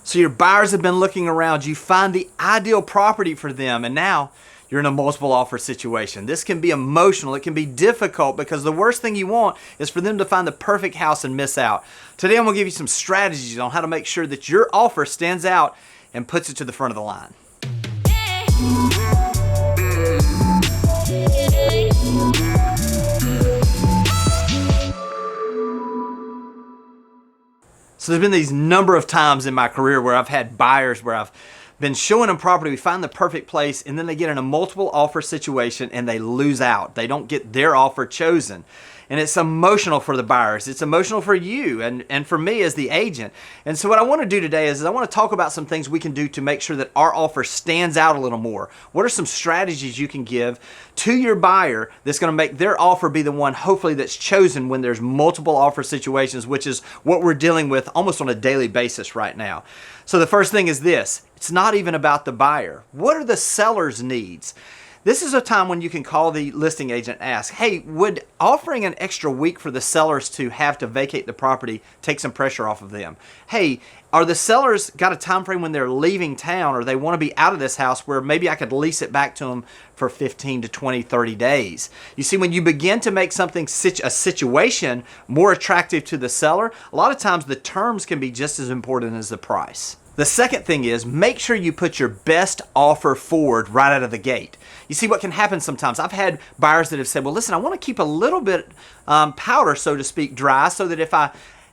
So your buyers have been looking around, you find the ideal property for them, and now you're in a multiple offer situation. This can be emotional, it can be difficult, because the worst thing you want is for them to find the perfect house and miss out. Today I'm gonna give you some strategies on how to make sure that your offer stands out and puts it to the front of the line. So there's been these number of times in my career where I've had buyers where I've been showing them property, we find the perfect place, and then they get in a multiple offer situation and they lose out. They don't get their offer chosen. And it's emotional for the buyers. It's emotional for you and for me as the agent. And so what I want to do today is I want to talk about some things we can do to make sure that our offer stands out a little more. What are some strategies you can give to your buyer that's going to make their offer be the one, hopefully, that's chosen when there's multiple offer situations, which is what we're dealing with almost on a daily basis right now. So the first thing is this: it's not even about the buyer. What are the seller's needs? This is a time when you can call the listing agent and ask, hey, would offering an extra week for the sellers to have to vacate the property take some pressure off of them? Hey, are the sellers got a time frame when they're leaving town or they want to be out of this house where maybe I could lease it back to them for 15 to 20, 30 days? You see, when you begin to make something, a situation, more attractive to the seller, a lot of times the terms can be just as important as the price. The second thing is, make sure you put your best offer forward right out of the gate. You see, what can happen sometimes, I've had buyers that have said, well, listen, I want to keep a little bit powder, so to speak, dry, so that if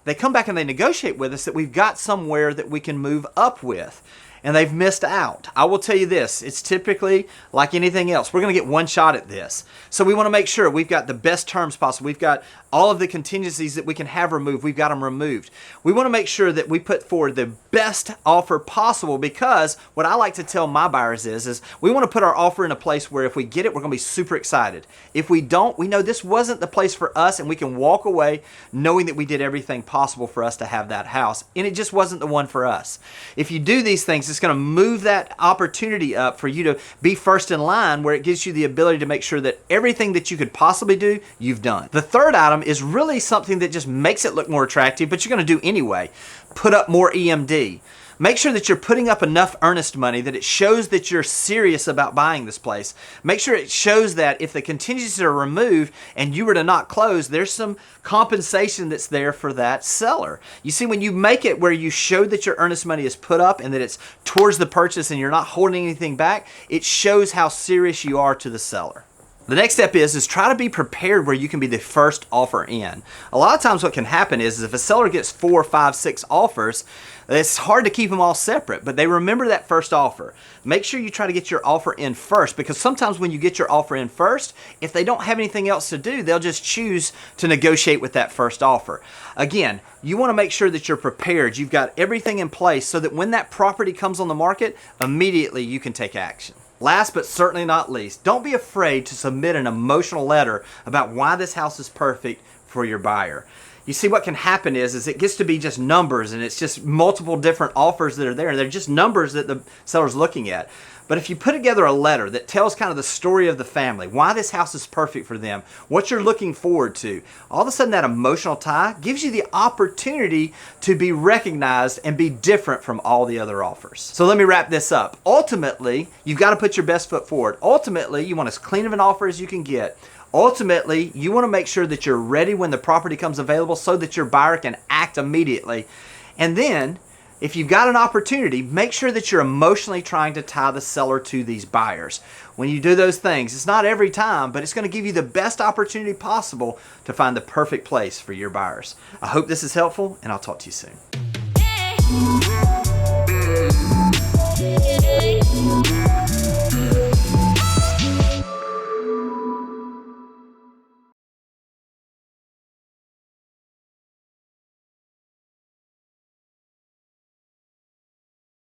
they come back and they negotiate with us, that we've got somewhere that we can move up with. And they've missed out. I will tell you this, it's typically like anything else. We're gonna get one shot at this. So we wanna make sure we've got the best terms possible. We've got all of the contingencies that we can have removed. We've got them removed. We wanna make sure that we put forward the best offer possible, because what I like to tell my buyers is we wanna put our offer in a place where if we get it, we're gonna be super excited. If we don't, we know this wasn't the place for us, and we can walk away knowing that we did everything possible for us to have that house, and it just wasn't the one for us. If you do these things, it's going to move that opportunity up for you to be first in line, where it gives you the ability to make sure that everything that you could possibly do, you've done. The third item is really something that just makes it look more attractive, but you're going to do anyway. Put up more EMD. Make sure that you're putting up enough earnest money that it shows that you're serious about buying this place. Make sure it shows that if the contingencies are removed and you were to not close, there's some compensation that's there for that seller. You see, when you make it where you show that your earnest money is put up and that it's towards the purchase and you're not holding anything back, it shows how serious you are to the seller. The next step is try to be prepared where you can be the first offer in. A lot of times what can happen is if a seller gets 4, 5, 6 offers, it's hard to keep them all separate, but they remember that first offer. Make sure you try to get your offer in first, because sometimes when you get your offer in first, if they don't have anything else to do, they'll just choose to negotiate with that first offer. Again, you want to make sure that you're prepared. You've got everything in place so that when that property comes on the market, immediately you can take action. Last but certainly not least, don't be afraid to submit an emotional letter about why this house is perfect for your buyer. You see, what can happen is it gets to be just numbers, and it's just multiple different offers that are there, and they're just numbers that the seller's looking at. But if you put together a letter that tells kind of the story of the family, why this house is perfect for them, what you're looking forward to, all of a sudden that emotional tie gives you the opportunity to be recognized and be different from all the other offers. So let me wrap this up. Ultimately, you've got to put your best foot forward. Ultimately, you want as clean of an offer as you can get. Ultimately, you want to make sure that you're ready when the property comes available so that your buyer can act immediately. And then, if you've got an opportunity, make sure that you're emotionally trying to tie the seller to these buyers. When you do those things, it's not every time, but it's going to give you the best opportunity possible to find the perfect place for your buyers. I hope this is helpful, and I'll talk to you soon.